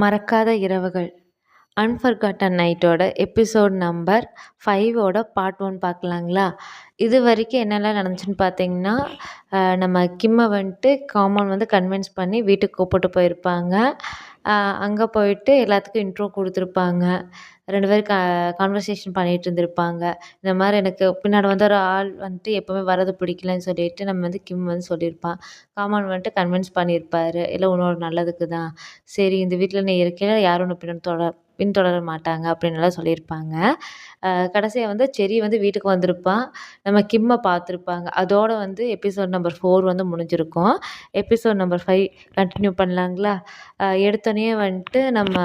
மறக்காத இரவுகள் அன்ஃபர்காட்டன் நைட்டோட எபிசோட் நம்பர் 5ஓட பார்ட் 1 பார்க்கலாங்களா? இது வரைக்கும் என்னெல்லாம் நடந்துச்சுன்னு பார்த்தீங்கன்னா, நம்ம கிம்மை வந்துட்டு காமன் வந்து கன்வின்ஸ் பண்ணி வீட்டுக்கு கூப்பிட்டு போயிருப்பாங்க. அங்கே போயிட்டு எல்லாத்துக்கும் இன்ட்ரோ கொடுத்துருப்பாங்க. 2 பேரும் கான்வர்சேஷன் பண்ணிகிட்டு இருந்திருப்பாங்க. இந்த மாதிரி எனக்கு பின்னாடி வந்து ஒரு ஆள் வந்துட்டு எப்போவுமே வரது பிடிக்கலன்னு சொல்லிட்டு நம்ம வந்து கிம் வந்து சொல்லியிருப்பான். காமன் வந்துட்டு கன்வின்ஸ் பண்ணியிருப்பார், இல்லை உன்னோட நல்லதுக்கு தான், சரி இந்த வீட்டில் நீ இருக்கையில் யாரும் உன்னை பின்தொடர மாட்டாங்க அப்படின்னுலாம் சொல்லியிருப்பாங்க. கடைசியாக வந்து செர்ரி வந்து வீட்டுக்கு வந்திருப்பான். நம்ம கிம்மை பார்த்துருப்பாங்க. அதோட வந்து எபிசோட் நம்பர் 4 வந்து முடிஞ்சிருக்கும். எபிசோட் நம்பர் 5 கண்டினியூ பண்ணலாங்களா? எடுத்தோடனே வந்துட்டு நம்ம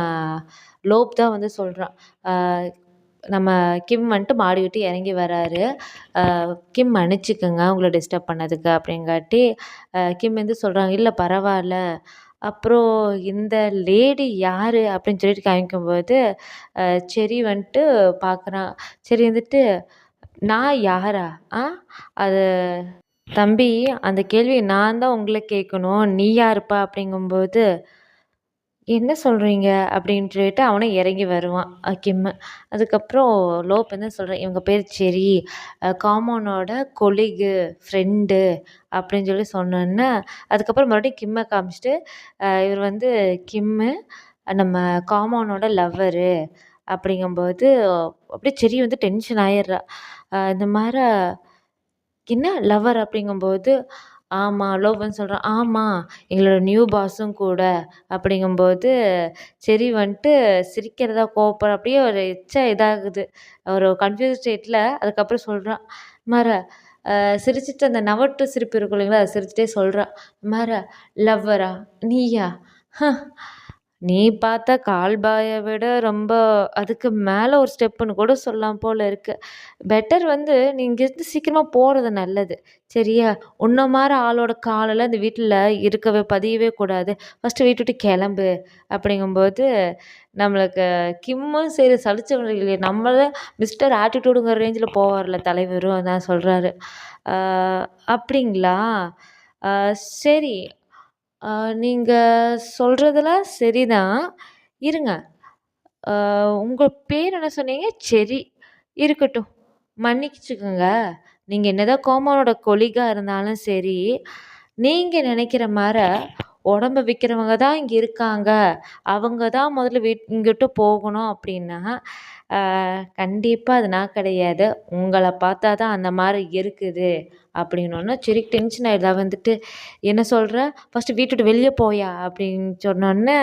லோப் தான் வந்து சொல்கிறான். நம்ம கிம் வந்துட்டு மாடி விட்டு இறங்கி வராரு. கிம் மன்னிச்சிக்கங்க உங்களை டிஸ்டர்ப் பண்ணதுக்கு அப்படிங்காட்டி கிம் வந்து சொல்கிறாங்க, இல்லை பரவாயில்ல. அப்புறம் இந்த லேடி யார் அப்படின்னு சொல்லிட்டு காமிக்கும்போது செர்ரி வந்துட்டு பார்க்குறான். செர்ரி வந்துட்டு, நான் யாரா? அது தம்பி, அந்த கேள்வியை நான் தான் உங்களை கேட்கணும், நீ யாருப்பா அப்படிங்கும்போது, என்ன சொல்கிறீங்க அப்படின்னு சொல்லிட்டு அவனும் இறங்கி வருவான் கிம்மு. அதுக்கப்புறம் லோப் வந்து சொல்கிறேன், இவங்க பேர் செர்ரி, காமனோட கொலிகு ஃப்ரெண்டு அப்படின்னு சொல்லி சொன்னோன்னே, அதுக்கப்புறம் மறுபடியும் கிம்மை காமிச்சிட்டு, இவர் வந்து கிம்மு நம்ம காமனோட லவ்வரு அப்படிங்கும்போது அப்படியே செர்ரி வந்து டென்ஷன் ஆயிடுறா. இந்த மாதிரி என்ன லவ்வர் அப்படிங்கும்போது, ஆமாம் லோப்ன்னு சொல்கிறான். ஆமாம், எங்களோட நியூ பாஸும் கூட அப்படிங்கும்போது செர்ரி வந்துட்டு சிரிக்கிறதா கோவப்படுற அப்படியே ஒரு இதாகுது, ஒரு கன்ஃபியூஸ் ஸ்டேட்டில். அதுக்கப்புறம் சொல்கிறான், மர சிரிச்சிட்டு அந்த நவட்டு சிரிப்பு இருக்கும் இல்லைங்களா, அதை சிரிச்சிட்டே சொல்கிறான், மர லவ்வரா நீயா? நீ பார்த்தா கால்பாயை விட ரொம்ப அதுக்கு மேலே ஒரு ஸ்டெப்புன்னு கூட சொல்லலாம் போல் இருக்கு. பெட்டர் வந்து நீ இங்கேருந்து சீக்கிரமாக போகிறது நல்லது, சரியா? உன்ன மாதிரி ஆளோட காலெல்லாம் இந்த வீட்டில் பதியவே கூடாது. ஃபஸ்ட்டு வீட்டை விட்டு கிளம்பு அப்படிங்கும்போது, நம்மளுக்கு கிம்மும் சரி சலிச்சவங்க இல்லையே, நம்மள மிஸ்டர் ஆட்டிடியூடுங்கிற ரேஞ்சில் போவார்ல தலைவரும், அதான் சொல்கிறாரு. அப்படிங்களா? சரி, நீங்கள் சொல்கிறதெல்லாம் சரிதான். இருங்க, உங்கள் பேர் என்ன சொன்னீங்க? செர்ரி. இருக்கட்டும், மன்னிச்சுக்கோங்க. நீங்கள் என்னதான் கோமானோட கொலிகாக இருந்தாலும் சரி, நீங்கள் நினைக்கிற மாதிரி உடம்ப விற்கிறவங்க தான் இங்கே இருக்காங்க, அவங்க தான் முதல்ல இங்கிட்டு போகணும் அப்படின்னா கண்டிப்பாக அது நான் கிடையாது. உங்களை பார்த்தா தான் அந்த மாதிரி இருக்குது அப்படின்னோடனே செர்ரி டென்ஷன் ஆகிடுதா வந்துட்டு, என்ன சொல்கிற? ஃபஸ்ட்டு வீட்டை விட்டு வெளியே போயா அப்படின்னு சொன்னோடனே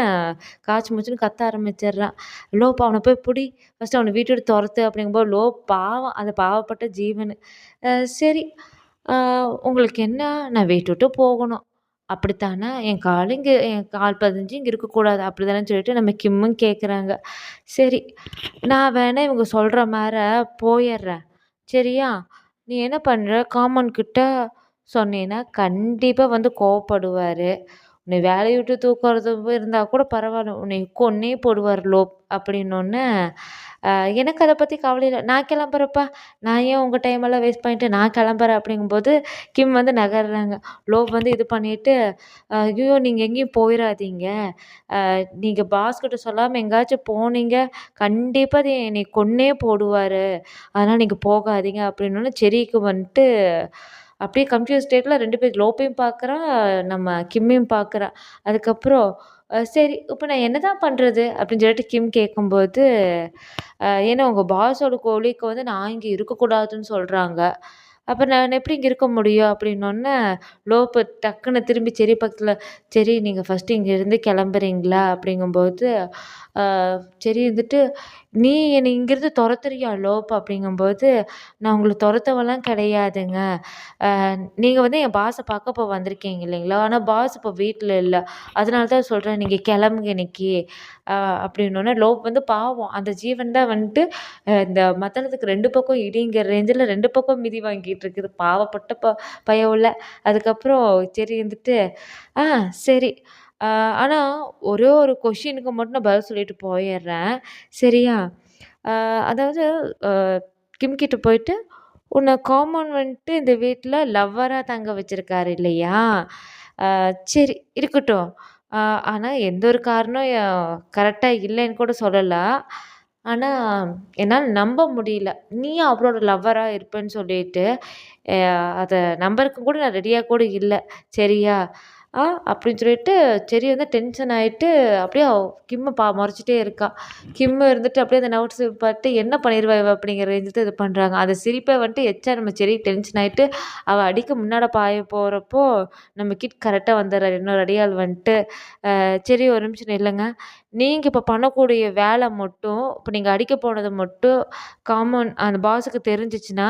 காய்ச்சி மூச்சுன்னு கத்த ஆரம்பிச்சிடுறான். லோப் அவனை போய் பிடி, ஃபஸ்ட்டு அவனை வீட்டை விட்டு துரத்து அப்படிங்கும்போது, லோப் பாவம், அந்த பாவப்பட்ட ஜீவன். சரி, உங்களுக்கு என்ன? நான் வீட்டை விட்டு போகணும் அப்படித்தானே? என் கால் பதிஞ்சு இங்கே இருக்கக்கூடாது அப்படிதானே சொல்லிட்டு நம்ம கிம்மும் கேட்குறாங்க. சரி, நான் வேணா இவங்க சொல்கிற மாதிரி போயிடுறேன், சரியா? நீ என்ன பண்ணுற, காமன்கிட்ட சொன்னீன்னா கண்டிப்பாக வந்து கோவப்படுவார். உன்னை வேலையை விட்டு தூக்குறது இருந்தால் கூட பரவாயில்ல, உன்னை கொன்னே போடுவார் லோப் அப்படின்னோடனே, எனக்கு அதை பற்றி கவலை இல்லை, நான் கிளம்புறப்பா, நான் ஏன் உங்கள் டைமெல்லாம் வேஸ்ட் பண்ணிட்டு நான் கிளம்புறேன் அப்படிங்கும்போது கிம் வந்து நகர்றாங்க. லோப் வந்து இது பண்ணிவிட்டு, ஐயோ நீங்கள் எங்கேயும் போயிடாதீங்க, நீங்கள் பாஸ்கிட்ட சொல்லாமல் எங்கேயாச்சும் போனீங்க கண்டிப்பாக அது என்னை கொன்னே போடுவார், அதனால் நீங்கள் போகாதீங்க அப்படின்னோடனே செர்ரிக்கு வந்துட்டு அப்படியே கன்ஃபியூஸ் ஸ்டேட்டில் 2 பேர், லோப்பையும் பார்க்குறான், நம்ம கிம்மையும் பார்க்குறான். அதுக்கப்புறம் சரி இப்போ நான் என்ன தான் பண்ணுறது அப்படின்னு சொல்லிட்டு கிம் கேட்கும்போது, ஏன்னா உங்கள் பாஸோட கொலீக் வந்து நான் இங்கே இருக்கக்கூடாதுன்னு சொல்கிறாங்க, அப்போ நான் எப்படி இங்கே இருக்க முடியும் அப்படின்னோடனே, லோப்பு டக்குன்னு திரும்பி செர்ரி பக்கத்தில், செர்ரி நீங்கள் ஃபஸ்ட்டு இங்கேருந்து கிளம்புறீங்களா அப்படிங்கும்போது, செர்ரி வந்துட்டு, நீ என்னை இங்கேருந்து துரத்துறியா லோப் அப்படிங்கும்போது, நான் உங்களை துரத்தவெல்லாம் கிடையாதுங்க, நீங்கள் வந்து என் பாஸை பார்க்க இப்போ வந்திருக்கீங்க இல்லைங்களா, ஆனால் பாஸ் இப்போ வீட்டில் இல்லை, அதனால தான் சொல்கிறேன் நீங்கள் கிளம்புங்க இன்னைக்கு அப்படின்னோடனே, லோப் வந்து பாவம் அந்த ஜீவன் தான் வந்துட்டு இந்த மத்தளத்துக்கு 2 பக்கம் இடிங்கிற ரேஞ்சில் 2 பக்கம் மிதி வாங்கிட்டு இருக்குது, பாவப்பட்ட பயவுள்ள. அதுக்கப்புறம் செர்ரி வந்துட்டு, சரி, ஆனால் ஒரே ஒரு கொஷினுக்கு மட்டும் நான் பதில் சொல்லிட்டு போயிடுறேன், சரியா? அதாவது கிம் கிட்ட போயிட்டு, உன்னை காமன் வந்துட்டு இந்த வீட்டில் லவ்வராக தங்க வச்சுருக்காரு இல்லையா? சரி இருக்கட்டும், ஆனா எந்த ஒரு காரணம் கரெக்ட்டா இல்லைன்னு கூட சொல்லலாம். ஆனா என்னால நம்ப முடியல. நீ அவரோட லவ்வரா இருப்பேன்னு சொல்லிட்டு, அ அத நம்பறக்கு கூட நான் ரெடியா கூட இல்ல. சரியா? ஆ அப்படின்னு சொல்லிட்டு செர்ரி வந்து டென்ஷன் ஆயிட்டு அப்படியே கிம்ம மொறச்சிட்டே இருக்கா. கிம் இருந்துட்டு அப்படியே அந்த நோட்ஸ் பார்த்து என்ன பண்ணிருவா இவ அப்படிங்கிற ரேஞ்சுக்கு இது பண்றாங்க. அந்த சிரிப்ப வந்துட்டு எச்சா நம்ம செர்ரி டென்ஷன் ஆயிட்டு, அவ அடிக்க முன்னாட பாய போறப்போ, நம்ம கிட் கரெக்ட்டா வந்துர்றாரு. இன்னொரு அடியாள் வந்துட்டு, "சரி ஒரு நிமிஷம் நில்லுங்க. நீங்க இப்ப பண்ணக்கூடிய வேலை மட்டும் இப்ப நீங்க அடிக்க போனது மட்டும் அந்த பாஸுக்கு தெரிஞ்சுச்சுன்னா,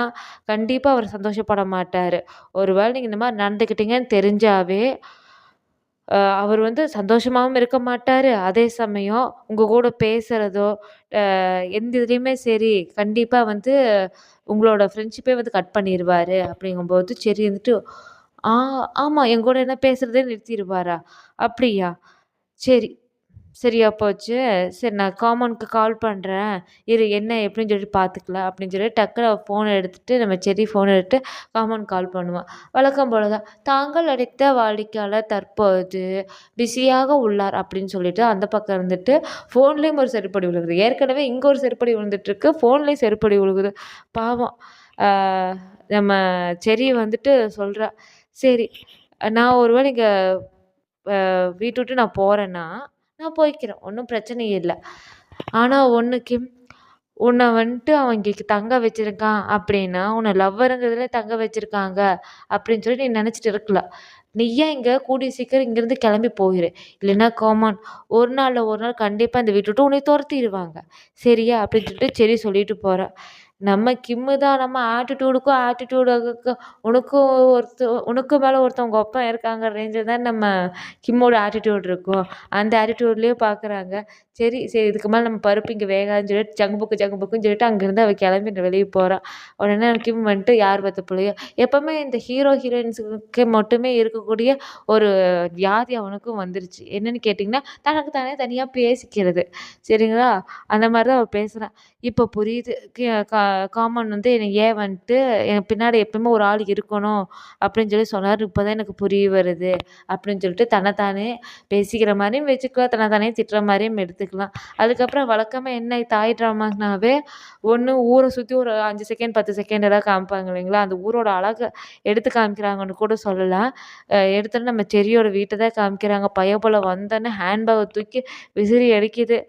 கண்டிப்பா அவர் சந்தோஷப்பட மாட்டாரு. ஒரு வேளை நீங்க இந்த மாரி நடந்துக்கிட்டீங்கன்னு தெரிஞ்சாவே, அவர் வந்து சந்தோஷமாவும் இருக்க மாட்டாரு. அதே சமயம் உங்க கூட பேசுறதோ, எந்த இதுலயுமே சரி, கண்டிப்பா வந்து உங்களோட ஃப்ரெண்ட்ஷிப்பே வந்து கட் பண்ணிருவாரு. அப்படிங்கும்போது சரி வந்துட்டு, "ஆ ஆமா என்கூட என்ன பேசுறதே நிறுத்திருவாரா? அப்படியா? சரி." சரியா போச்சு. சரி நான் காமௌண்ட்க்கு கால் பண்றேன். இரு என்ன எப்படின்னு சொல்லிட்டு பார்த்துக்கலாம் அப்படின்னு சொல்லி டக்குனு அவ ஃபோன எடுத்துட்டு நம்ம செர்ரி ஃபோன எடுத்து காமௌண்ட் கால் பண்ணுவா. வழக்கம் போல தான். தாங்கள் அழைத்த வாடிக்கையாளர் தற்போது பிஸியாக உள்ளார் அப்படின்னு சொல்லிட்டு அந்த பக்கம் இருந்துட்டு ஃபோன்லேயும் ஒரு செருப்படி விழுகுது. ஏற்கனவே இங்க ஒரு செருப்படி விழுந்துட்டுருக்கு. ஃபோன்லேயும் செருப்படி விழுகுது. பாவம். ஆ நம்ம செர்ரி வந்துட்டு சொல்றா, "சரி நான் ஒரு வேளை இங்க வீட்ட விட்டு நான் போறேன்னா, நான் போய்க்கிறேன். ஒண்ணும் பிரச்சனை இல்ல. ஆனா ஒண்ணு கிம், உன்ன வந்துட்டு அவன் இங்க தங்க வச்சிருக்கான் அப்படின்னா, உன்ன லவ்வருங்கிறதுல தங்க வச்சிருக்காங்க அப்படின்னு சொல்லி நீ நெனச்சுட்டு இருக்கலாம். நீ ஏன் இங்க கூடிய சீக்கிரம் இங்கேருந்து கிளம்பி போயிரு. இல்லைன்னா கமான் ஒரு நாள்ல ஒரு நாள் கண்டிப்பா இந்த வீட்ட விட்டு உன்னைய தொரத்திருவாங்க. சரியா? அப்படின்னு சொல்லிட்டு செர்ரி சொல்லிட்டு போறா. நம்ம கிம்மு தான் நம்ம ஆட்டிட்யூடுக்கும் ஆட்டிட்யூடுக்கும் உனக்கும் உனக்கு மேல ஒருத்தன் உங்க அப்பன் இருக்காங்க ரேஞ்சில தான் நம்ம கிம்மோட ஆட்டிட்யூட் இருக்கும். அந்த ஆட்டிட்யூட்லயே பார்க்குறாங்க. சரி, சரி இதுக்கு மேல நம்ம பருப்பு இங்க வேகாதுன்னு சொல்லிட்டு ஜங்கு புக்குன்னு சொல்லிட்டு அங்கேருந்து அவ கிளம்பி வெளிய போறா. உடனே கிம் வந்துட்டு யார் பெத்த புள்ளையோ எப்பவுமே இந்த ஹீரோ, ஹீரோயின்ஸுக்கு மட்டுமே இருக்கக்கூடிய ஒரு வியாதி அவனுக்கும் வந்துருச்சு. என்னன்னு கேட்டிங்கன்னா, தனக்கு தானே தனியா பேசிக்கிறது. சரிங்களா? அந்த மாரி தான் அவ பேசுறா. இப்ப புரியுது. காமன் வந்து என்னை ஏன் வந்துட்டு என் பின்னாடி எப்பவுமே ஒரு ஆள் இருக்கணும் அப்படின்னு சொல்லி சொன்னாரு. இப்பதான் எனக்கு புரிய வருது. அப்படின்னு சொல்லிட்டு தன்னைத்தானே பேசிக்கிற மாரியும் வச்சுக்கலாம். தன்னைத்தானே திட்டுற மாரியும் எடுத்துக்கலாம். அதுக்கப்புறம் வழக்கமா என்ன தாய் ட்ராமானாவே ஒண்ணு ஊர சுத்தி ஒரு 5 செகண்ட், 10 செகண்ட் எல்லாம் காமிப்பாங்க இல்லைங்களா? அந்த ஊரோட அழக எடுத்து காமிக்கிறாங்கன்னு கூட சொல்லலாம். எடுத்தோனே நம்ம செர்ரியோட வீட்ட தான் காமிக்கிறாங்க. பையன்புள்ள வந்தோனே ஹேண்ட்பேக்க தூக்கி விசிறி அடிக்குது.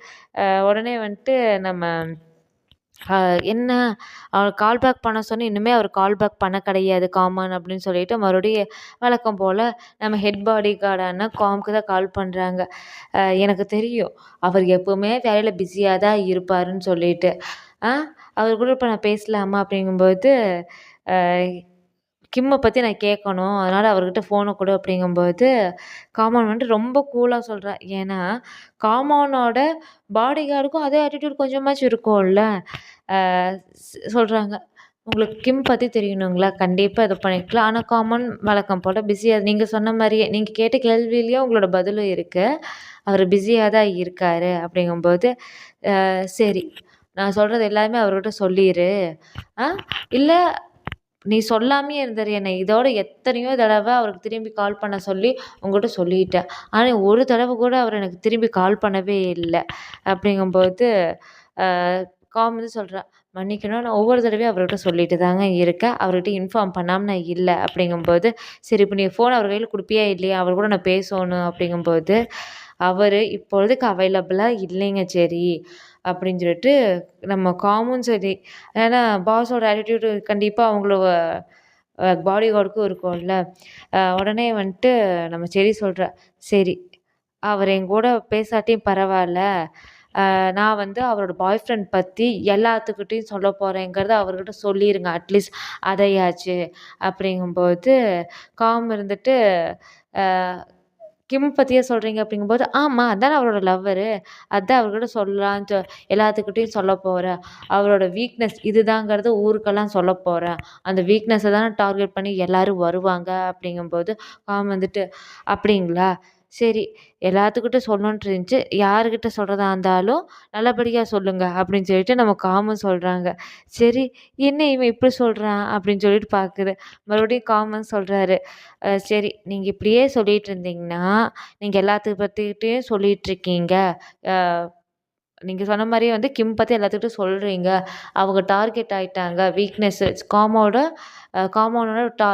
உடனே வந்துட்டு நம்ம என்ன அவர் கால் பேக் பண்ண சொன்னேன். இன்னுமே அவர் கால் பேக் பண்ண கிடையாது காமான் அப்படின்னு சொல்லிட்டு மறுபடியும் வழக்கம் போல நம்ம ஹெட் பாடி கார்டான காம்க்கு தான் கால் பண்றாங்க. எனக்கு தெரியும். அவர் எப்பவுமே வேலையில பிஸியா தான் இருப்பாருன்னு சொல்லிட்டு. ஆ அவர் கூட இப்ப நான் பேசலாமா? அப்படிங்கும்போது, அ கிம்ம பத்தி நான் கேட்கணும். அதனால அவர்கிட்ட ஃபோன குடு அப்படிங்கும்போது, காமான் வந்துட்டு ரொம்ப கூலா சொல்றா. ஏன்னா, காமானோட பாடி கார்டுக்கும் அதே ஆட்டிட்யூட் கொஞ்சமாச்சும் இருக்கும்ல. அ சொல்றாங்க. உங்களுக்கு கிம் பத்தி தெரியணுங்களா? கண்டிப்பா இது பண்ணிக்கலாம். ஆனா காமன் வழக்கம் போல பிஸியா நீங்க சொன்ன மாரியே நீங்க கேட்ட கேள்வியிலயே உங்களோட பதிலும் இருக்கு. அவரு பிஸியா தான் இருக்காரு அப்படிங்கும்போது, சரி. நான் சொல்றது எல்லாமே அவர்கிட்ட சொல்லிரு. ஆ இல்ல நீ சொல்லாமயே இருந்துரு. என்ன இதோட எத்தனையோ தடவ அவருக்கு திரும்பி கால் பண்ண சொல்லி உன்கிட்ட சொல்லிட்டேன். ஆனா ஒரு தடவ கூட அவர் எனக்கு திரும்பி கால் பண்ணவே இல்ல. அப்படிங்கும்போது, அ காம் வந்து சொல்றா, மன்னிக்கணும். நான் ஒவ்வொரு தடவையும் அவர்கிட்ட சொல்லிட்டு தாங்க இருக்கேன். அவர்கிட்ட இன்ஃபார்ம் பண்ணாம நான் இல்ல. அப்படிங்கும்போது, சரி இப்ப நீ ஃபோன் அவர் கையில குடுப்பியா இல்லையா? அவர் கூட நான் பேசணும் அப்படிங்கும்போது, அவரு இப்பொழுதுக்கு அவைலபிளா இல்லைங்க செர்ரி. அப்படின்னு சொல்லிட்டு நம்ம காமும் சரி, ஏன்னா பாஸோட ஆட்டிட்யூடு கண்டிப்பா அவங்கள பாடி கார்டுக்கும் இருக்கும்ல. உடனே வந்துட்டு நம்ம செர்ரி சொல்றா, "சரி, அவர் என்கூட பேசாட்டியும் பரவால்ல. நான் வந்து அவரோட பாய் ஃப்ரெண்ட் பத்தி எல்லாத்துக்கிட்டயும் சொல்லப் போறேங்கிறத அவர்கிட்ட சொல்லிருங்க. அட்லீஸ்ட் அதையாச்சு." அப்படிங்கும்போது காம் இருந்துட்டு, அ கிம் பத்தியா சொல்றீங்க அப்படிங்கும்போது, ஆமா அதானே அவரோட லவ்வரு. அதான் அவர்கிட்ட சொல்லலான்ட்டு எல்லாத்துக்கிட்டயும் சொல்லப் போறேன். அவரோட வீக்னஸ் இதுதாங்கிறத ஊருக்கெல்லாம் சொல்லப் போறேன். அந்த வீக்னஸ தானே டார்கெட் பண்ணி எல்லாரும் வருவாங்க அப்படிங்கும்போது, காம் வந்துட்டு, அப்படிங்களா? சரி எல்லாத்துக்கிட்ட சொல்லணுன்ட்டு இருந்துச்சு. யாருக்கிட்ட சொல்றதா இருந்தாலும் நல்லபடியா சொல்லுங்க அப்படின்னு சொல்லிட்டு நம்ம காமன் சொல்றாங்க. சரி என்ன இவன் இப்படி சொல்றான் அப்படின்னு சொல்லிட்டு பார்க்குது. மறுபடியும் காமன் சொல்றாரு. சரி நீங்க இப்படியே சொல்லிட்டு இருந்தீங்கன்னா, நீங்க எல்லாத்துக்கு பத்திக்கிட்டயும் சொல்லிட்டு இருக்கீங்க. அ நீங்க சொன்ன மாரியே வந்து கிம் பத்தி எல்லாத்துக்கிட்டயும் சொல்றீங்க. அவங்க டார்கெட் ஆயிட்டாங்க. காமோனோட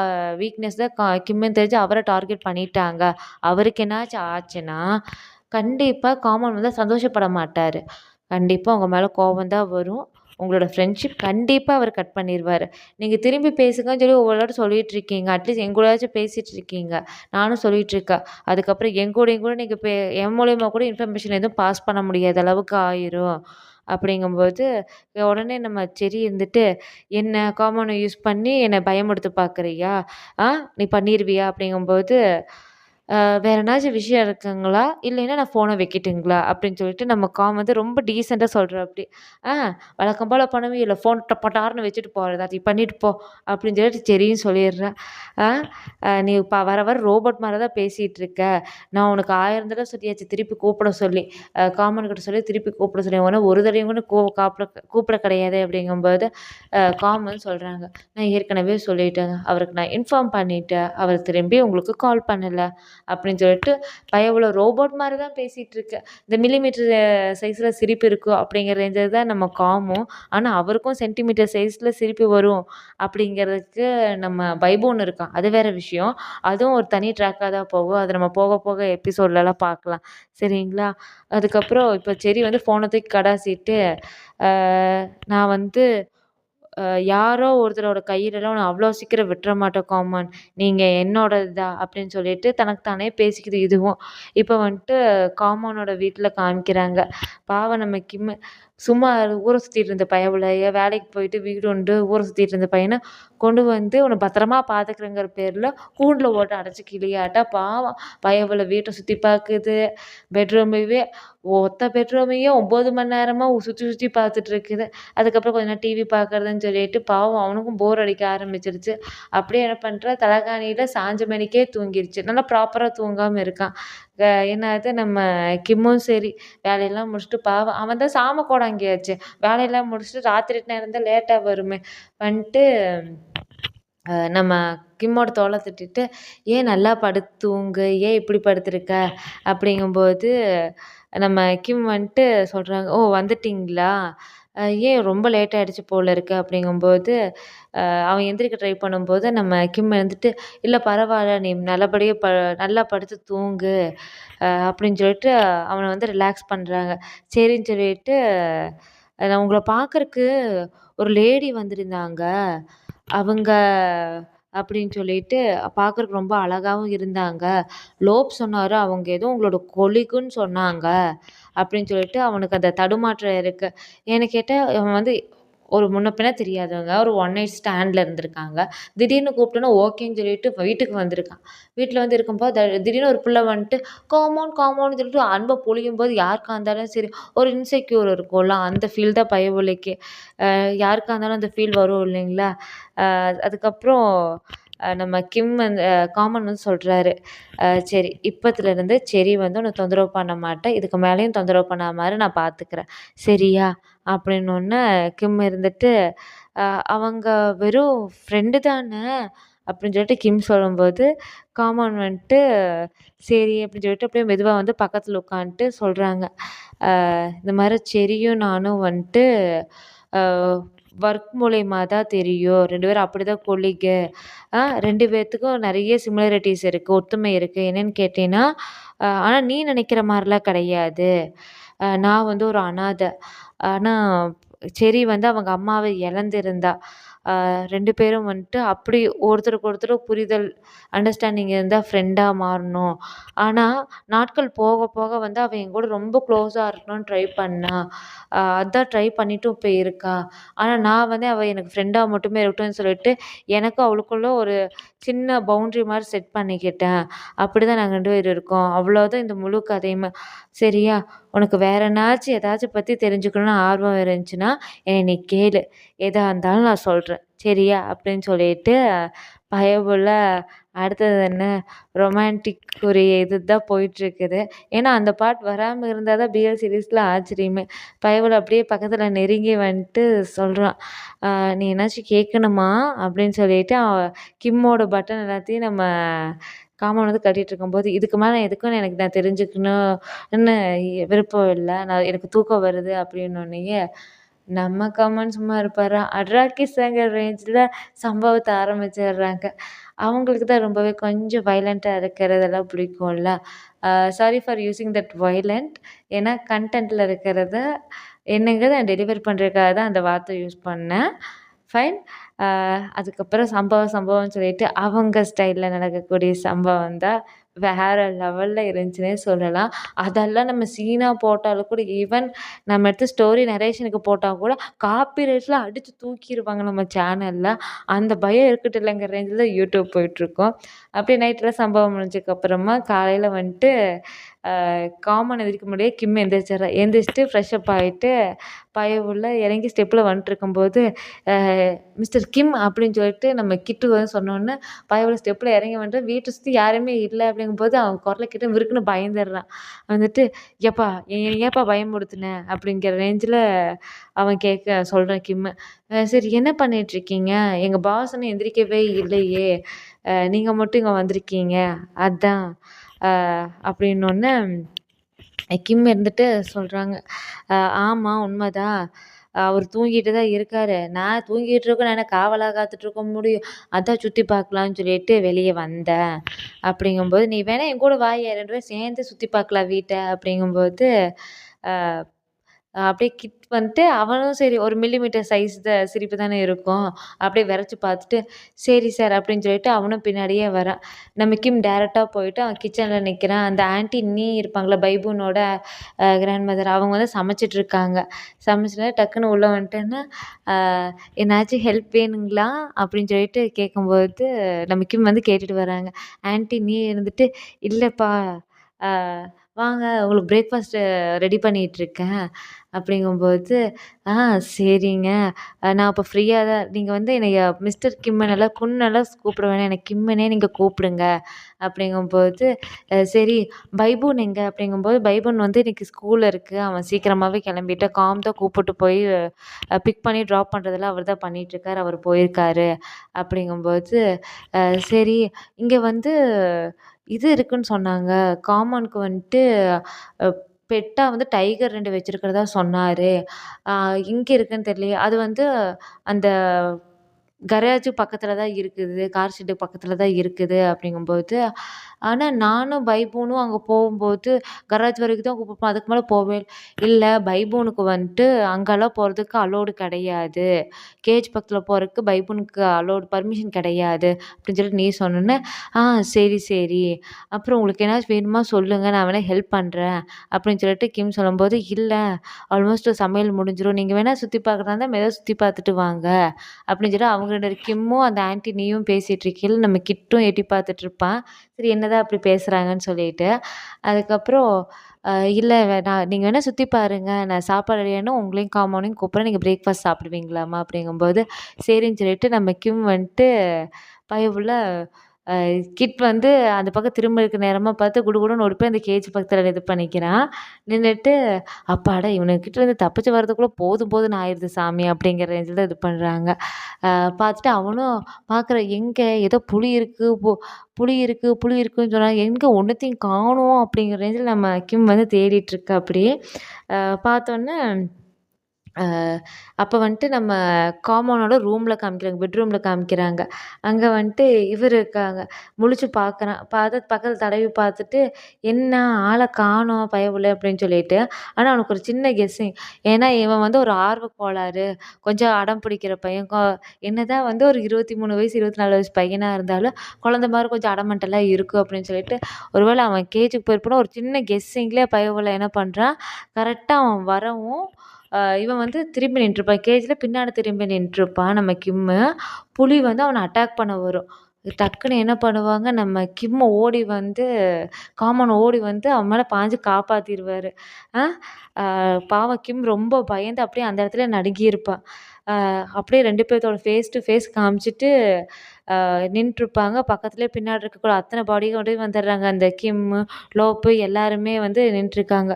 வீக்னஸ் தான் கிம்முன்னு தெரிஞ்சு அவர டார்கெட் பண்ணிட்டாங்க. அவருக்கு என்னாச்சும் ஆச்சுன்னா, கண்டிப்பா காமோன் வந்து சந்தோஷப்பட மாட்டாரு. கண்டிப்பா உங்க மேல கோவம் தான் வரும். உங்களோட ஃப்ரெண்ட்ஷிப் கண்டிப்பா அவரு கட் பண்ணிருவாரு. நீங்க திரும்பி பேசுங்கன்னு சொல்லி ஒவ்வொரு வாட்டி சொல்லிட்டு இருக்கீங்க. அட்லீஸ்ட் என் கூடயாச்சும் பேசிட்டு இருக்கீங்க. நானும் சொல்லிட்டு இருக்கேன். அதுக்கப்புறம் என் கூட நீங்க என் மூலியமா கூட இன்ஃபர்மேஷன் எதுவும் பாஸ் பண்ண முடியாத அளவுக்கு ஆயிரும். அப்படிங்கும்போது உடனே நம்ம செர்ரி இருந்துட்டு, "என்ன காமன யூஸ் பண்ணி என்ன பயமுறுத்த பார்க்குறியா? ஆ நீ பண்ணிருவியா?" அப்படிங்கும்போது, வேற என்னாச்சும் விஷயம் இருக்குங்களா? இல்லைன்னா நான் ஃபோன வைக்கட்டுங்களா?" அப்படின்னு சொல்லிட்டு நம்ம வந்து ரொம்ப டீசென்ட்டா சொல்றாப்படி. "ஆ வழக்கம் போல பண்ணுவியே, இல்ல ஃபோன் பட்டார்ன்னு வச்சுட்டு போறதா? நீ பண்ணிட்டு போ" அப்படின்னு சொல்லிட்டு செர்ரியும் சொல்லிடுறா. "ஆ நீ வர வர ரோபோட் மாரி தான் பேசிட்டு இருக்க. நான் உனக்கு 1000 தடவ சொல்லியாச்சு திருப்பி கூப்பிட சொல்லி. காமன் கிட்ட சொல்லி திருப்பி கூப்பிட சொல்லி. உன்ன ஒரு தடவையும் கூட கூப்பிட கிடையாதே" அப்படிங்கும்போது, காமன் சொல்றாங்க. "நான் ஏற்கனவே சொல்லிட்டேங்க. அவருக்கு நான் இன்ஃபார்ம் பண்ணிட்டேன். அவர் திரும்பி உங்களுக்கு கால் பண்ணல" அப்படின்னு சொல்லிட்டு பயவுல ரோபோட் மாரி தான் பேசிட்டு இருக்கு. இந்த மில்லிமீட்டர் சைஸ்ல சிரிப்பு இருக்கும் அப்படிங்கிற ரேஞ்சில தான் நம்ம காமும். ஆனா அவருக்கும் சென்டிமீட்டர் சைஸ்ல சிரிப்பு வரும் அப்படிங்கிறதுக்கு நம்ம வைபு ஒண்ணு இருக்கான். அது வேற விஷயம். அதுவும் ஒரு தனி ட்ராக்கா தான் போகும். அது நம்ம போக போக எபிசோட்லலாம் பார்க்கலாம். சரிங்களா? அதுக்கப்புறம் இப்ப செர்ரி வந்து ஃபோன தூக்கி கடாசிட்டு, "அ நான் வந்து யாரோ ஒருத்தரோட கையிலலாம் நான் அவ்வளோ சீக்கிரம் விட்டுற மாட்டேன் காமன். நீங்க என்னோடது தான்" அப்படின்னு சொல்லிட்டு தனக்கு தானே பேசிக்குது இதுவும். இப்ப வந்துட்டு காமனோட வீட்ல காமிக்கிறாங்க. பாவம் நம்ம கிம்மு சும்மா ஊர சுத்திட்டு இருந்த பயபுள்ளைய வேலைக்கு போயிட்டு வீடு உண்டு ஊர சுத்திட்டு இருந்த பையன கொண்டு வந்து உன்ன பத்திரமா பார்த்துக்கிறேங்கிற பேர்ல கூண்டுல போட்டு அடைச்சு கிழியாட்டா பாவம் பயபுள்ள வீட்ட சுத்தி பார்க்குது. பெட்ரூமையே ஒத்த பெட்ரூமையே 9 மணி நேரமா சுத்தி சுத்தி பார்த்துட்டு இருக்குது. அதுக்கப்புறம் கொஞ்ச நேரம் டிவி பார்க்குறதுன்னு சொல்லிட்டு பாவம் அவனுக்கும் போர் அடிக்க ஆரம்பிச்சிருச்சு. அப்படியே என்ன பண்றா தலகாணியில சாஞ்ச மேனிக்கே தூங்கிருச்சு. நல்லா ப்ராப்பரா தூங்காம இருக்கான். என்னாது நம்ம கிம்மும் சரி வேலையெல்லாம் முடிச்சுட்டு பாவம் அவன் தான் சாம கோடாங்கியாச்சே. வேலையெல்லாம் முடிச்சுட்டு ராத்திரி நேரம் தான் லேட்டா வருமே. வந்துட்டு நம்ம கிம்மோட தோள தட்டிட்டு, "ஏன் நல்லா படுத்து தூங்கு. ஏன் இப்படி படுத்துருக்க?" அப்படிங்கும்போது நம்ம கிம் வந்துட்டு சொல்றாங்க, "ஓ வந்துட்டீங்களா? ஏன் ரொம்ப லேட் ஆயிடுச்சு போல இருக்கு." அப்படிங்கும்போது அவன் எந்திரிக்க ட்ரை பண்ணும்போது நம்ம கிம் எழுந்துட்டு, "இல்ல பரவால்ல. நீ நல்லபடியா நல்லா படுத்து தூங்கு." அப்படின்னு சொல்லிட்டு அவன வந்து ரிலாக்ஸ் பண்றாங்க. சரின்னு சொல்லிட்டு, "நான் உங்கள பார்க்கறக்கு ஒரு லேடி வந்திருந்தாங்க. அவங்க" அப்படின்னு சொல்லிட்டு பார்க்கறக்கு ரொம்ப அழகாவும் இருந்தாங்க. லோப் சொன்னாரு, அவங்க ஏதோ உங்களோட கொலீகுன்னு சொன்னாங்க. அப்படின்னு சொல்லிட்டு அவனுக்கு அந்த தடுமாற்றம் இருக்கு. ஏன்னு கேட்டா, அவன் வந்து ஒரு முன்ன பின்ன தெரியாதவங்க. ஒரு ஒன் நைட் ஸ்டாண்ட்ல இருந்திருக்காங்க. திடீர்னு கூப்பிட்டோனே ஓகேன்னு சொல்லிட்டு வீட்டுக்கு வந்திருக்கான். வீட்ல வந்து இருக்கும்போது திடீர்னு ஒரு புள்ள வந்துட்டு காமோன்னு சொல்லிட்டு அன்ப பொழியும்போது யாருக்கா இருந்தாலும் சரி, ஒரு இன்செக்யூர் இருக்கும்ல, அந்த ஃபீல் தான் பயபுள்ளைக்கு. யாருக்கா இருந்தாலும் அந்த ஃபீல் வரும் இல்லைங்களா? அதுக்கப்புறம் நம்ம கிம் வந்து காமன் வந்து சொல்றாரு, சரி இப்பத்துலேருந்து செர்ரி வந்து உன்ன தொந்தரவு பண்ண மாட்டேன். இதுக்கு மேலேயும் தொந்தரவு பண்ணாத மாரி நான் பார்த்துக்கிறேன். சரியா?" அப்படின்னோன்னே கிம் இருந்துட்டு, அ "அவங்க வெறும் ஃப்ரெண்டு தான" அப்படின்னு சொல்லிட்டு கிம் சொல்லும்போது, காமன் வந்துட்டு, சரி அப்படின்னு சொல்லிட்டு அப்படியே மெதுவா வந்து பக்கத்துல உட்காந்துட்டு சொல்றாங்க. இந்த மாரி செர்ரியும் நானும் வந்துட்டு அ ஒர்க் மூலியமா தான் தெரியும். 2 பேரும் அப்படிதான் கொலீகு. 2 பேத்துக்கும் நெறைய சிமிலாரிட்டீஸ் இருக்கு. ஒத்துமை இருக்கு. என்னன்னு கேட்டீன்னா, ஆனா நீ நெனைக்கிற மாரிலாம் கிடையாது. நான் வந்து ஒரு அனாதை. ஆனா செர்ரி வந்து அவங்க அம்மாவ இழந்திருந்தா. 2 பேரும் வந்துட்டு அப்படி ஒருத்தருக்கு ஒருத்தர் புரிதல், அண்டர்ஸ்டாண்டிங் இருந்தா ஃப்ரெண்டா மாறணும். ஆனா நாட்கள் போக போக வந்து அவ என்கூட ரொம்ப க்ளோஸா இருக்கணும்னு ட்ரை பண்ணா. அதான் ட்ரை பண்ணிட்டும் இப்ப இருக்கா. ஆனா நான் வந்து அவ எனக்கு ஃப்ரெண்டா மட்டுமே இருக்கட்டும்னு சொல்லிட்டு, எனக்கும் அவளுக்குள்ள ஒரு சின்ன பவுண்டரி மாரி செட் பண்ணிக்கிட்டேன். அப்படிதான் நாங்க 2 பேரும் இருக்கோம். அவ்வளோதான் இந்த முழு கதையுமே. சரியா? உனக்கு வேற ஏதாச்சும் பத்தி தெரிஞ்சுக்கணும்னு ஆர்வம் இருந்துச்சுன்னா, என்னைய நீ கேளு. எதா இருந்தாலும் நான் சொல்றேன். சரியா? அப்படின்னு சொல்லிட்டு பயபுள்ள அடுத்தது என்ன ரொமான்டிக் ஒரு இதுதான் போயிட்டுருக்குது. ஏன்னா அந்த பார்ட் வராம இருந்தா தான் பிஎல் சீரிஸில் ஆச்சரியமே. பயபுள்ள அப்படியே பக்கத்தில் நெருங்கி வந்துட்டு சொல்கிறான், நீ என்னாச்சும் கேட்கணுமா அப்படின்னு சொல்லிட்டு கிம்மோட பட்டன் எல்லாத்தையும் நம்ம காமன் வந்து கட்டிகிட்டு இருக்கும்போது, இதுக்கு மேலே எதுக்கும் எனக்கு நான் தெரிஞ்சுக்கணும்னு விருப்பம் இல்லை, எனக்கு தூக்கம் வருது அப்படின்னோடனேயே நம்ம காமன் சும்மா இருப்பாரா, அட்ராக்கிஸ்ங்கிற ரேஞ்சில் சம்பவத்தை ஆரம்பிச்சிடுறாங்க. அவங்களுக்கு தான் ரொம்பவே கொஞ்சம் வைலண்ட்டாக இருக்கிறதெல்லாம் பிடிக்கும்ல. Sorry for using that violent, ஏன்னா கன்டென்ட்டில் இருக்கிறத என்னங்கிறத நான் டெலிவர் பண்ணுறதுக்காக தான் அந்த வார்த்தை யூஸ் பண்ணேன். ஃபைன். அதுக்கப்புறம் சம்பவம்னு சொல்லிட்டு அவங்க ஸ்டைலில் நடக்கக்கூடிய சம்பவம் தான் வேறு லெவலில் இருந்துச்சுன்னே சொல்லலாம். அதெல்லாம் நம்ம சீனாக போட்டாலும் கூட, ஈவன் நம்ம எடுத்து ஸ்டோரி நரேஷனுக்கு போட்டால் கூட காப்பிரைட்ஸில் அடித்து தூக்கிடுவாங்க நம்ம சேனலில். அந்த பயம் இருக்கட்டும் இல்லைங்கிற ரேஞ்சில் தான் யூடியூப் போயிட்டுருக்கோம். அப்படியே நைட்டில் சம்பவம் முடிஞ்சதுக்கப்புறமா காலையில் வந்துட்டு காமன் எந்திரிக்க முடியாது, கிம் எந்திரிச்சிட்றா. எந்திரிச்சிட்டு ஃப்ரெஷ்அப் ஆகிட்டு பயபுள்ள இறங்கி ஸ்டெப்பில் வந்துட்டுருக்கும்போது, மிஸ்டர் கிம் அப்படின்னு சொல்லிட்டு நம்ம கிட்டு வந்து சொன்னோன்னே பயபுள்ள ஸ்டெப்பில் இறங்கி வந்துட்டு வீட்டை சுற்றி யாருமே இல்லை அப்படிங்கும்போது அவன் குரலை கேட்டு விருக்குன்னு பயந்துடுறான். வந்துட்டு ஏப்பா ஏன்ப்பா பயமுறுத்துன அப்படிங்கிற ரேஞ்சில் அவன் சொல்கிறான் கிம்மு. சரி என்ன பண்ணிகிட்ருக்கீங்க, எங்கள் பாஸ் இன்னும் எந்திரிக்கவே இல்லையே, நீங்கள் மட்டும் இங்கே வந்திருக்கீங்க அதான் அப்படின்னோடனே கிம் இருந்துட்டு சொல்கிறாங்க, ஆமாம் உண்மைதான், அவர் தூங்கிட்டு தான் இருக்கார், நான் தூங்கிட்டு இருக்கேன், நான் என்ன காவலாக காத்துட்ருக்க முடியும், அதான் சுற்றி பார்க்கலான்னு சொல்லிட்டு வெளியே வந்தேன் அப்படிங்கும்போது, நீ வேணா என் கூட வாயே, 2 பேரும் சேர்ந்து சுற்றி பார்க்கலாம் வீட்டை அப்படிங்கும்போது, அப்படியே கிட் வந்துட்டு அவனும் சரி ஒரு மில்லிமீட்டர் சைஸ் சிரிப்பு தானே இருக்கும். அப்படியே விரச்சி பார்த்துட்டு, சரி சார் அப்படின்னு சொல்லிட்டு அவனும் பின்னாடியே வரான். நம்ம கிம் டேரெக்டாக போயிட்டு அவன் கிச்சனில் நிற்கிறான். அந்த ஆன்ட்டி நீ இருப்பாங்களா பைபூனோட கிராண்ட் மதர், அவங்க வந்து சமைச்சிட்ருக்காங்க. சமைச்சிட்டு டக்குன்னு உள்ளே வந்துட்டேன்னா, என்னாச்சும் ஹெல்ப் வேணுங்களா அப்படின்னு சொல்லிட்டு கேட்கும்போது நம்ம கிம் வந்து கேட்டுட்டு வராங்க. ஆன்ட்டி நீ இருந்துட்டு, இல்லைப்பா வாங்க உங்களுக்கு பிரேக்ஃபாஸ்ட்டு ரெடி பண்ணிகிட்ருக்கேன் அப்படிங்கும்போது, சரிங்க, நான் அப்போ ஃப்ரீயாக தான், நீங்கள் வந்து என்னைய மிஸ்டர் கிம்முனெல்லாம் குன்னெல்லாம் கூப்பிட வேணாம், என்னை கிம்முனே நீங்கள் கூப்பிடுங்க அப்படிங்கும்போது, சரி பைபூன் எங்கே அப்படிங்கும்போது, பைபூன் வந்து இன்றைக்கி ஸ்கூல் இருக்குது, அவன் சீக்கிரமாகவே கிளம்பிட்டு காம் தான் கூப்பிட்டு போய் பிக் பண்ணி ட்ராப் பண்ணுறதெல்லாம் அவர் தான் பண்ணிகிட்ருக்காரு, அவர் போயிருக்காரு அப்படிங்கும்போது, சரி இங்கே வந்து இது இருக்குன்னு சொன்னாங்க, காமனுக்கு வந்துட்டு பெட்டா வந்து டைகர் 2 வச்சிருக்கிறதா சொன்னாரு. எங்க இருக்குன்னு தெரியலையே. அது வந்து அந்த கராஜு பக்கத்துல தான் இருக்குது. கார் ஷெட்டு பக்கத்துல தான் இருக்குது அப்படிங்கும்போது, ஆனா நானும் பைபூனும் அங்க போகும்போது கராஜ் வரைக்கும் தான் போப்போம். அதுக்கு மேல போவே இல்ல. பைபூனுக்கு வந்துட்டு அங்கலாம் போறதுக்கு அலோடு கிடையாது. கேஜ் பக்கத்துல போறதுக்கு பைபூனுக்கு அலோடு பர்மிஷன் கிடையாது அப்படின்னு சொல்லிட்டு நீ சொன்னோன்னே, சரி, சரி. அப்புறம் உங்களுக்கு ஏதாச்சும் வேணுமா சொல்லுங்க. நான் வேணா ஹெல்ப் பண்றேன் அப்படின்னு சொல்லிட்டு கிம் சொல்லும்போது, இல்ல ஆல்மோஸ்ட் சமையல் முடிஞ்சிரும். நீங்க வேணா சுத்தி பார்க்கறதா இருந்தா மெதுவா சுத்தி பார்த்துட்டு வாங்க அப்படின்னு சொல்லி அவங்க 2 கிம்மும் அந்த ஆன்ட்டி நீயும் பேசிட்டு இருக்கையில நம்ம கிட்டும் எட்டி பார்த்துட்டு இருப்பான். சரி என்னதான் அப்படி பேசுறாங்கன்னு சொல்லிட்டு. அதுக்கப்புறம் இல்ல நான் நீங்க வேணா சுத்தி பாருங்க. நான் சாப்பாடு ரெடியானா உங்களையும் காமோனையும் கூப்பிடுறேன். நீங்க பிரேக்ஃபாஸ்ட் சாப்பிடுவீங்களாம்மா? அப்படிங்கும்போது, சரின்னு சொல்லிட்டு நம்ம கிம் வந்துட்டு பயபுள்ள அ கிட் வந்து அந்த பக்கம் திரும்ப இருக்க நேரமா பார்த்து குடுகுடுன்னு ஓடி போய் அந்த கேஜ் பக்கத்துல இது பண்ணிக்கிறான். நின்னுட்டு, அப்பாடா இவனுங்கிட்ட இருந்து தப்பிச்சு வர்றதுக்குள்ள போதும் போதும்ன்னு ஆயிருது சாமி அப்படிங்கிற ரேஞ்சில தான் இது பண்றாங்க. பார்த்துட்டு அவனும் பார்க்குறான், எங்க ஏதோ புலி இருக்கு, புலி இருக்கு, புலி இருக்குன்னு சொன்னாங்க. எங்க ஒண்ணுத்தையும் காணோம் அப்படிங்கிற ரேஞ்சில நம்ம கிம் வந்து தேடிட்டு இருக்காப்படி. பார்த்தோன்னே அ அப்போ வந்துட்டு நம்ம காமோனோட ரூம்ல காமிக்கிறாங்க. பெட்ரூம்ல காமிக்கிறாங்க. அங்க வந்துட்டு இவரு இருக்காங்க. முழிச்சு பார்க்குறான். பார்த்து பக்கத்துல தடவி பார்த்துட்டு, "என்ன ஆள காணோம் பயபுள்ள" அப்படின்னு சொல்லிட்டு. ஆனா அவனுக்கு ஒரு சின்ன கெஸ்ஸிங். ஏன்னா இவன் வந்து ஒரு ஆர்வக் கோளாறு, கொஞ்சம் அடம் பிடிக்கிற பையன். என்னதான் வந்து ஒரு 23 வயசு, 24 வயசு பையனா இருந்தாலும், குழந்த மாரி கொஞ்சம் அடமெண்டலா இருக்கும் அப்படின்னு சொல்லிட்டு, ஒருவேளை அவன் கேஜுக்கு போயிருப்பானோ ஒரு சின்ன கெஸ்ஸிங்லயே பயபுள்ள என்ன பண்றான், கரெக்ட்டா அவன் வரவும் இவன் வந்து திரும்பி நின்றுப்பான். கேஜ்ல பின்னாடி திரும்பி நின்றுப்பான் நம்ம கிம்மு. புலி வந்து அவன அட்டாக் பண்ண வரும். டக்குன்னு என்ன பண்ணுவாங்க, நம்ம கிம் ஓடி வந்து காமன் ஓடி வந்து அவன் மேல பாஞ்சு காப்பாத்திருவாரு. அ பாவம் கிம் ரொம்ப பயந்து அப்படியே அந்த இடத்துல நடுங்கியிருப்பான். அப்படியே 2 பேத்தோட ஃபேஸ் டு ஃபேஸ் காமிச்சிட்டு நின்றுருப்பாங்க. பக்கத்துலேயே பின்னாடி இருக்கக்கூடிய அத்தனை பாடிகார்டும் வந்துடுறாங்க. அந்த கிம்மு, லோப்பு எல்லாருமே வந்து நின்றுருக்காங்க.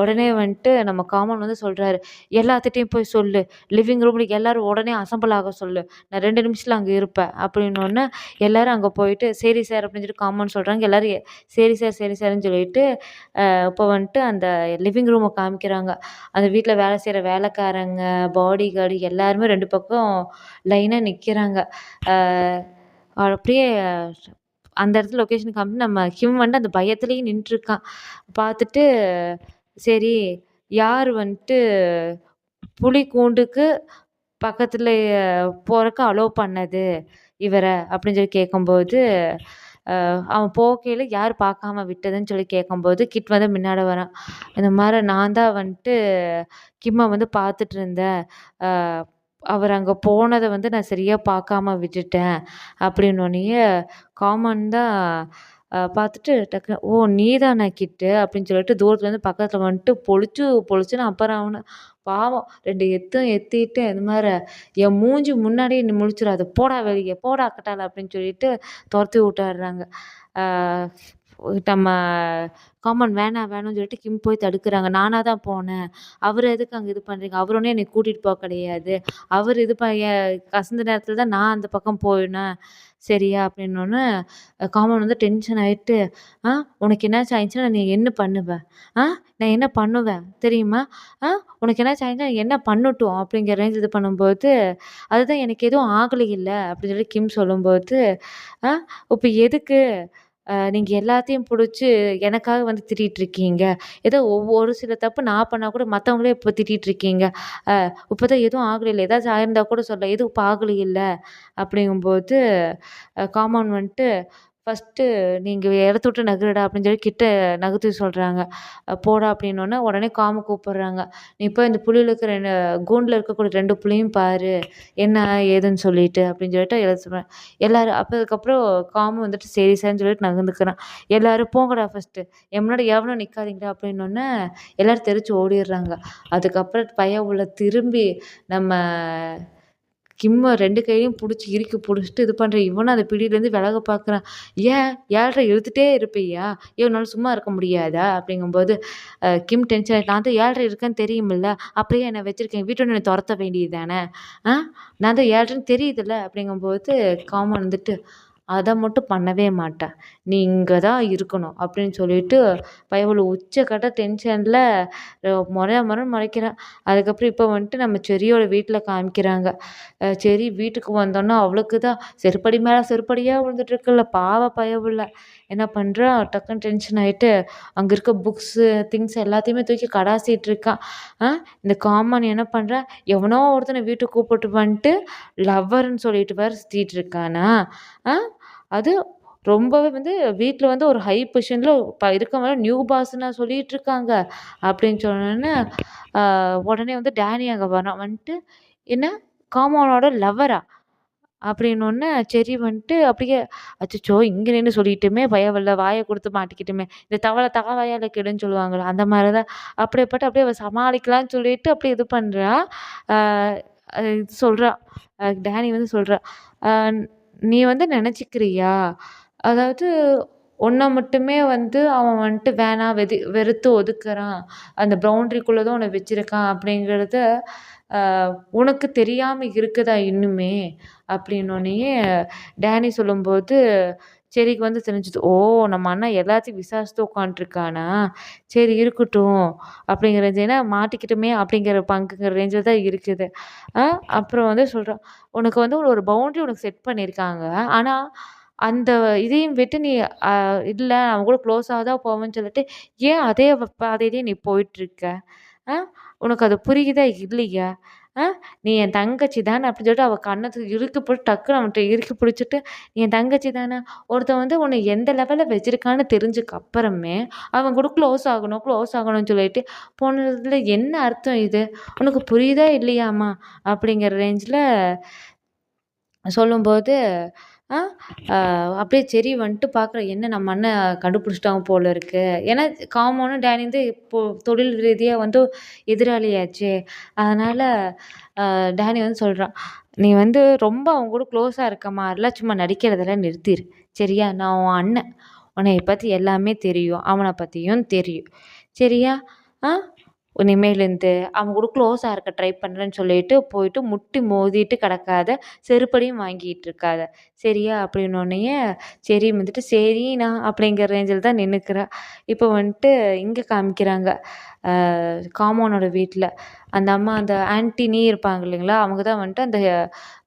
உடனே வந்துட்டு நம்ம காமன் வந்து சொல்கிறாரு, எல்லாத்துட்டையும் போய் சொல்லு, லிவிங் ரூமில் எல்லோரும் உடனே அசெம்பிள் ஆக சொல்லு, நான் 2 நிமிஷத்தில் அங்கே இருப்பேன் அப்படின்னோடனே எல்லோரும் அங்கே போயிட்டு சரி சார் அப்படின்னு சொல்லிட்டு காமன் சொல்கிறாங்க. எல்லோரும் சரி சார் சரி சார்ன்னு சொல்லிட்டு இப்போ வந்துட்டு அந்த லிவிங் ரூமை காமிக்கிறாங்க. அந்த வீட்டில் வேலை செய்கிற வேலைக்காரங்க, பாடி கார்டு எல்லாருமே 2 பக்கம் லைனாக நிற்கிறாங்க. அப்படியே அந்த இடத்துல லொக்கேஷன் காமிச்சு நம்ம கிம் வந்துட்டு அந்த பயத்துலேயே நின்றுருக்கான். பார்த்துட்டு சரி யார் வந்துட்டு புலி கூண்டுக்கு பக்கத்தில் போகிறக்கு அலோவ் பண்ணது இவரை அப்படின்னு சொல்லி கேட்கும்போது அவன் போகையில் யார் பார்க்காம விட்டதுன்னு சொல்லி கேட்கும்போது கிட் வந்து முன்னாடி வரான். இந்த மாதிரி நான் தான் வந்துட்டு கிம்மை வந்து பார்த்துட்டு இருந்தேன், அவர் அங்கே போனதை வந்து நான் சரியாக பார்க்காம விட்டுட்டேன் அப்படின்னோடனேயே காமன் தான் பார்த்துட்டு டக்குனு ஓ நீ தானா கிட்டு அப்படின்னு சொல்லிட்டு தூரத்துலேருந்து பக்கத்தில் வந்துட்டு பொழிச்சுன்னு அப்புறம் அவனை பாவம் 2 எத்திட்டு இந்த மாதிரி என் மூஞ்சி முன்னாடியே நீ முழிச்சிடாத, போடா வெளியே போடா கட்டால அப்படின்னு சொல்லிட்டு துரத்தி விட்டுறாங்க. நம்ம காமன் வேணாம்னு சொல்லிட்டு கிம் போய் தடுக்கிறாங்க. நானாக தான் போனேன், அவர் எதுக்கு அங்கே இது பண்ணுறீங்க, அவர் ஒன்றும் என்னை கூட்டிகிட்டு போக கிடையாது, அவர் இது கசந்த நேரத்தில் தான் நான் அந்த பக்கம் போயினேன் சரியா அப்படின்னோடனே காமன் வந்து டென்ஷன் ஆகிட்டு உனக்கு என்னாச்சும் ஆயிடுச்சுன்னா நீ என்ன பண்ணுவேன், நான் என்ன பண்ணுவேன் தெரியுமா, உனக்கு என்னாச்சும் ஆயிடுச்சுன்னா என்ன பண்ணட்டும் அப்படிங்கிற ரேஞ்ச் இது பண்ணும்போது அதுதான் எனக்கு எதுவும் ஆகலையில்ல அப்படின்னு சொல்லி கிம் சொல்லும்போது இப்போ எதுக்கு நீங்கள் எல்லாத்தையும் பிடிச்சி எனக்காக வந்து திட்டிகிட்ருக்கீங்க, ஏதோ ஒரு சில தப்பு நான் பண்ணால் கூட மற்றவங்களே இப்போ திட்டிகிட்ருக்கீங்க, இப்போ தான் எதுவும் ஆகலையில்ல, ஏதாச்சும் ஆயிருந்தா கூட சொல்ல, எதுவும் இப்போ ஆகலையில்ல அப்படிங்கும்போது காமன் வந்துட்டு ஃபஸ்ட்டு நீங்கள் இடத்த விட்டு நகருடா அப்படின்னு சொல்லி கிட்ட நகர்த்தி சொல்கிறாங்க. போடா அப்படின்னோடனே உடனே காம கூப்பிட்றாங்க. நீ இப்போ இந்த புலியில் இருக்கிற கூண்டில் இருக்கக்கூடிய 2 புலியும் பாரு என்ன ஏதுன்னு சொல்லிட்டு அப்படின்னு சொல்லிட்டு சொல்கிறேன். எல்லோரும் அதுக்கப்புறம் காமு வந்துட்டு சரி சார்ன்னு சொல்லிட்டு நகர்ந்துக்கிறான். எல்லோரும் போங்கடா ஃபஸ்ட்டு, என் முன்னாடி எவனும் நிற்காதீங்கடா அப்படின்னோடனே எல்லோரும் தெரிச்சு ஓடிடுறாங்க. அதுக்கப்புறம் பையன் உள்ள திரும்பி நம்ம கிம்ம 2 கையிலையும் பிடிச்சி இறுக்கி பிடிச்சிட்டு இது பண்ணுற இவனும் அந்த பிடியிலேருந்து விலக பார்க்குறான். ஏன் 7.5 இழுத்துட்டே இருப்பியா, ஏன் உன்னால் சும்மா இருக்க முடியாதா அப்படிங்கும்போது கிம் டென்ஷன் ஆகிட்டு நான் தான் 7.5 இருக்கேன்னு தெரியுமில்ல, அப்படியே என்னை வச்சுருக்கேன், வீட்டை என்னை துரத்த வேண்டியது தானே, நான் தான் 7.5ன்னு தெரியுதுல்ல அப்படிங்கும்போது காமன் வந்துட்டு அதை மட்டும் பண்ணவே மாட்டேன், நீ இங்கே தான் இருக்கணும் அப்படின்னு சொல்லிட்டு பயவுல உச்சக்கட்ட டென்ஷனில் முறைன்னு முறைக்கிறான். அதுக்கப்புறம் இப்போ வந்துட்டு நம்ம செரியோட வீட்டில் காமிக்கிறாங்க. செரி வீட்டுக்கு வந்தோன்னா அவளுக்கு தான் செருப்படி மேலே செருப்படியாக விழுந்துட்டுருக்குல்ல, பாவ பயவுல என்ன பண்ணுறா டக்குன்னு டென்ஷன் ஆகிட்டு அங்கே இருக்க புக்ஸு திங்ஸ் எல்லாத்தையுமே தூக்கி கடாசிட்டு இருக்கான். இந்த காமன் என்ன பண்ணுறா, எவனோ ஒருத்தனை வீட்டுக்கு கூப்பிட்டு வந்துட்டு லவ்வர்ன்னு சொல்லிட்டு வேறு சுற்றிட்டு இருக்கானா, அது ரொம்பவே வந்து வீட்டில் வந்து ஒரு ஹை பொசிஷனில் இருக்கவங்கள நியூ பாஸ்னா சொல்லிட்டு இருக்காங்க அப்படின்னு சொன்னோன்னே உடனே வந்து டேனி அங்கே வந்துட்டு என்ன காமனோட லவ்வரா அப்படின்னோடனே சரி வந்துட்டு அப்படியே அச்சோ இங்கே நின்று சொல்லிட்டுமே பயவில்ல வாயை கொடுத்து மாட்டிக்கிட்டுமே, இந்த தவளை தகவாயால் கெடுன்னு சொல்லுவாங்களே அந்த மாதிரி தான் அப்படியேப்பட்டு அப்படியே அவள் சமாளிக்கலான்னு சொல்லிட்டு அப்படியே இது பண்ணுறா. இது சொல்கிறா, டேனி வந்து சொல்கிறா, நீ வந்து நினச்சிக்கிறியா, அதாவது உன்னை மட்டுமே வந்து அவன் வந்துட்டு வேணாம் வெறுத்து ஒதுக்குறான், அந்த பவுண்ட்ரிக்குள்ளே தான் உன்னை வச்சுருக்கான் அப்படிங்கிறத உனக்கு தெரியாமல் இருக்குதா இன்னுமே அப்படின்னோடனேயே டேனி சொல்லும்போது செரிக்கு வந்து தெரிஞ்சுது, ஓ நம்ம அண்ணா எல்லாத்தையும் விசாரிச்சுட்டு உட்காண்ட்ருக்கானா, சரி இருக்கட்டும் அப்படிங்கிற ரேஞ்ச், ஏன்னா மாட்டிக்கிட்டுமே அப்படிங்கிற பங்குங்கிற ரேஞ்சில் தான் இருக்குது. அப்புறம் வந்து சொல்கிறான், உனக்கு வந்து ஒரு பவுண்ட்ரி உனக்கு செட் பண்ணியிருக்காங்க, ஆனால் அந்த இதையும் விட்டு நீ இல்லை அவங்க கூட க்ளோஸாக தான் போவேன்னு சொல்லிட்டு ஏன் அதே பாதையிலேயே நீ போயிட்டுருக்க, உனக்கு அது புரியுதா இல்லையா, நீ என் தங்கச்சி தானே அப்படின்னு சொல்லிட்டு அவள் கன்னத்துக்கு இறுக்கி போட்டு டக்குன்னு அவன்கிட்ட இறுக்கி பிடிச்சிட்டு நீ என் தங்கச்சி தானே, ஒருத்தன் வந்து உன்னை எந்த லெவலில் வச்சுருக்கான்னு தெரிஞ்சுக்க அப்புறமே அவன் கூட க்ளோஸ் ஆகணும்னு சொல்லிட்டு போனதில் என்ன அர்த்தம் இது, உனக்கு புரியுதா இல்லையாம்மா அப்படிங்கிற ரேஞ்சில் சொல்லும்போது ஆ அ அப்படியே சரி வந்துட்டு பார்க்குறேன். என்ன நம்ம அண்ணன் கண்டுபிடிச்சிட்டாங்க போல இருக்கு. ஏன்னா காமோனும் டேனி வந்து இப்போ தொழில் ரீதியா வந்து எதிராளியாச்சே. அதனால டேனி வந்து சொல்றான், "நீ வந்து ரொம்ப அவங்க கூட க்ளோஸா இருக்க மாரிலாம் சும்மா நடிக்கிறதெல்லாம் நிறுத்திரு. சரியா? நான் உன் அண்ணன். உன்னைய பத்தி எல்லாமே தெரியும். அவன பத்தியும் தெரியும். சரியா? ஆ இனிமேலேருந்து அவங்க கூட க்ளோஸா இருக்க ட்ரை பண்றேன்னு சொல்லிட்டு போயிட்டு முட்டி மோதிட்டு கிடக்காத, செருப்படியும் வாங்கிட்டு இருக்காத. சரியா? அப்படின்னோன்னயே, சரி வந்துட்டு சரிண்ணா அப்படிங்கிற ரேஞ்சில தான் நின்னுக்கிறா. இப்போ வந்துட்டு இங்க காமிக்கிறாங்க. காமோனோட வீட்ல. அந்த அம்மா அந்த ஆன்டினி இருப்பாங்க இல்லைங்களா? அவங்க தான் வந்துட்டு அந்த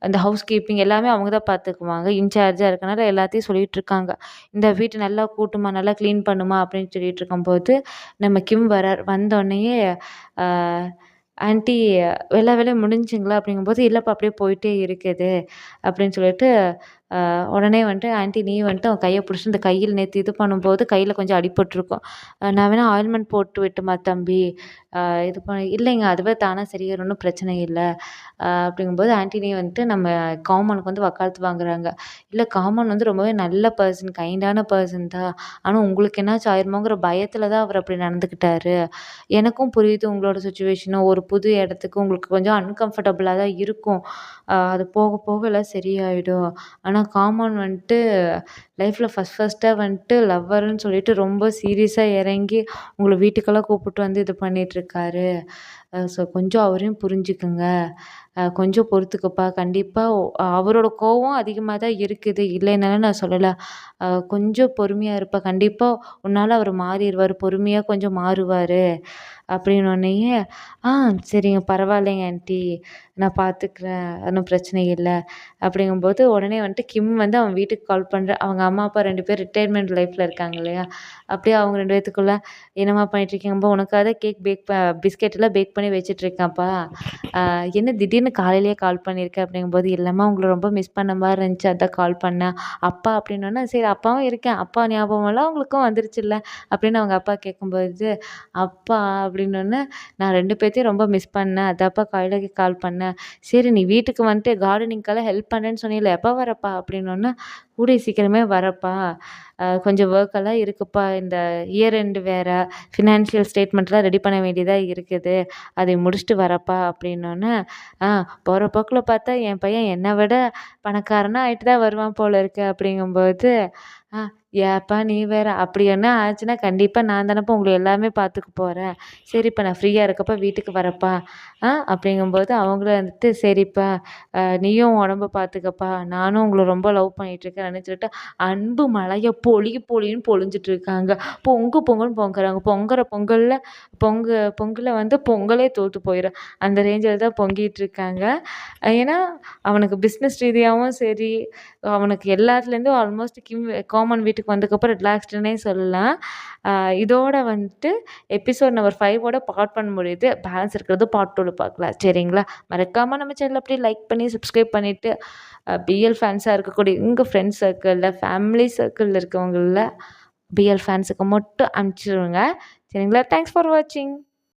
அந்த ஹவுஸ் கீப்பிங் எல்லாமே அவங்க தான் பார்த்துக்குவாங்க. இன்சார்ஜா இருக்கனால எல்லாத்தையும் சொல்லிட்டுருக்காங்க. இந்த வீட்ட நல்லா கூட்டுமா, நல்லா கிளீன் பண்ணுமா அப்படின்னு சொல்லிட்டு இருக்கும்போது, நம்ம கிம் வரார். வந்தோன்னயே ஆ ஆன்டி எல்லா வேலையும் முடிஞ்சுங்களா? அப்படிங்கும்போது, இல்லப்பா அப்படியே போயிட்டே இருக்குது அப்படின்னு சொல்லிட்டு, உடனே வந்துட்டு ஆன்டி நீ வந்துட்டு அவன் கைய புடிச்சு இந்த கையில நேத்து இது பண்ணும்போது கையில கொஞ்சம் அடிபட்டுருக்கும். நான் வேணா ஆயில்மெண்ட் போட்டு விட்டுமா தம்பி? அ இது இல்லைங்க அதுவே தானா சரியாயிரும் ஒண்ணும் பிரச்சனை இல்ல. அப்படிங்கும்போது ஆன்டினி வந்துட்டு நம்ம காமனுக்கு வந்து வக்காலத்து வாங்குறாங்க. இல்ல காமன் வந்து ரொம்பவே நல்ல பெர்சன், கைண்டான பெர்சன் தான். ஆனா உங்களுக்கு என்னாச்சும் ஆயிருமோங்கிற பயத்துல தான் அவர் அப்படி நடந்துக்கிட்டாரு. எனக்கும் புரியுது உங்களோட சிச்சுவேஷனும். ஒரு புது இடத்துக்கு உங்களுக்கு கொஞ்சம் அன்கம்ஃபர்டபுளா தான் இருக்கும். அது போக போக எல்லாம் சரியாயிடும். ஆனா காமன் வந்துட்டு லைஃப்ல ஃபர்ஸ்ட்டா வந்துட்டு லவ்வர்ன்னு சொல்லிட்டு ரொம்ப சீரியஸா இறங்கி உங்கள வீட்டுக்கெல்லாம் கூப்பிட்டு வந்து இது பண்ணிட்டுருக்காரு. ஸோ கொஞ்சம் அவரையும் புரிஞ்சுக்குங்க. கொஞ்சம் பொறுத்துக்கப்பா. கண்டிப்பா அவரோட கோவம் அதிகமா தான் இருக்குது. இல்லைன்னெல்லாம் நான் சொல்லல. கொஞ்சம் பொறுமையா இருப்பா. கண்டிப்பா உன்னால அவரு மாறிருவாரு. பொறுமையா கொஞ்சம் மாறுவாரு. அப்படின்னோன்னயே, "ஆ சரிங்க பரவாயில்லைங்க ஆன்ட்டி. நான் பார்த்துக்கிறேன். ஒண்ணும் பிரச்சனை இல்ல." அப்படிங்கும்போது உடனே வந்துட்டு கிம் வந்து அவன் வீட்டுக்கு கால் பண்றா. அவங்க அம்மா, அப்பா 2 பேரும் ரிட்டயர்மெண்ட் லைஃப்ல இருக்காங்க இல்லையா? அப்படியே அவங்க 2 பேத்துக்குள்ள, "என்னம்மா பண்ணிட்டுருக்கீங்கப்பா? உனக்காக தான் கேக் பிஸ்கெட் எல்லாம் பேக் பண்ணி வச்சுட்டுருக்கேன்ப்பா. என்ன திடீர்னு காலையிலேயே கால் பண்ணியிருக்க?" அப்படிங்கும்போது, "இல்லம்மா உங்கள ரொம்ப மிஸ் பண்ண மாரி இருந்துச்சு. அதான் கால் பண்ணேன்." அப்பா அப்படின்னோனே, "சரி அப்பாவும் இருக்கேன். அப்பா ஞாபகமெல்லாம் உங்களுக்கும் வந்துருச்சுல்ல?" அப்படின்னு அவங்க அப்பா கேட்கும்போது, "அப்பா" அப்படின்னோனே, "நான் 2 பேத்தையும் ரொம்ப மிஸ் பண்ணேன். அதான்ப்பா காலையில கால் பண்ணேன். சரி நீ வீட்டுக்கு வந்துட்டு கார்டனிங்க்கெல்லாம் ஹெல்ப் பண்ணேன்னு சொன்னீல, எப்ப வரப்பா?" அப்படின்னோனே, "கூடிய சீக்கிரமே வரப்பா. கொஞ்சம் ஒர்க் எல்லாம் இருக்குப்பா. இந்த இயர் எண்ட் வேற, ஃபினான்ஷியல் ஸ்டேட்மெண்ட்லாம் ரெடி பண்ண வேண்டியதா இருக்குது. அதை முடிச்சுட்டு வரப்பா." அப்படின்னோனே, "ஆ போற போக்குல பார்த்தா என் பையன் என்ன விட பணக்காரனா ஆயிட்டு தான் வருவான் போல இருக்கு." அப்படிங்கும்போது, "ஆ ஏன்ப்பா நீ வேற, அப்படி என்ன ஆச்சுன்னா கண்டிப்பா நான் தானப்பா உங்கள எல்லாமே பார்த்துக்க போறேன். சரிப்பா நான் ஃப்ரீயா இருக்கப்ப வீட்டுக்கு வரப்பா." அப்படிங்கும்போது அவங்களும் வந்துட்டு, "சரிப்பா, நீயும் உடம்ப பார்த்துக்கப்பா. நானும் உங்கள ரொம்ப லவ் பண்ணிட்டுருக்கேன்." அப்படின்னு சொல்லிட்டு அன்பு மழைய பொழின்னு பொழிஞ்சிட்டு இருக்காங்க. பொங்குன்னு பொங்குறாங்க. பொங்கல்ல வந்து பொங்கலே தோத்து போயிரும். அந்த ரேஞ்சில தான் பொங்கிட்டு இருக்காங்க. ஏன்னா, அவனுக்கு பிஸ்னஸ் ரீதியாவும் சரி, அவனுக்கு எல்லாத்துலேருந்தும் ஆல்மோஸ்ட் காமன் வீட்டுக்கு வந்ததுக்கப்புறம் ரிலாக்ஸ்டுன்னே சொல்லலாம். அ இதோட வந்துட்டு எபிசோட் நம்பர் 5ஓட பார்ட் 1 முடியுது. பேலன்ஸ் இருக்கிறது பார்ட் 2ல பார்க்கலாம். சரிங்களா? மறக்காம நம்ம சேனல அப்படியே லைக் பண்ணி, சப்ஸ்கிரைப் பண்ணிட்டு, பிஎல் ஃபேன்ஸா இருக்கக்கூடிய உங்க ஃப்ரெண்ட்ஸ் சர்க்கிள்ல, ஃபேமிலி சர்க்கிள்ல இருக்கவங்கள்ல பிஎல் ஃபேன்ஸுக்கு மட்டும் அனுப்பிச்சுருங்க. சரிங்களா? தேங்க்ஸ் ஃபார் வாட்சிங்.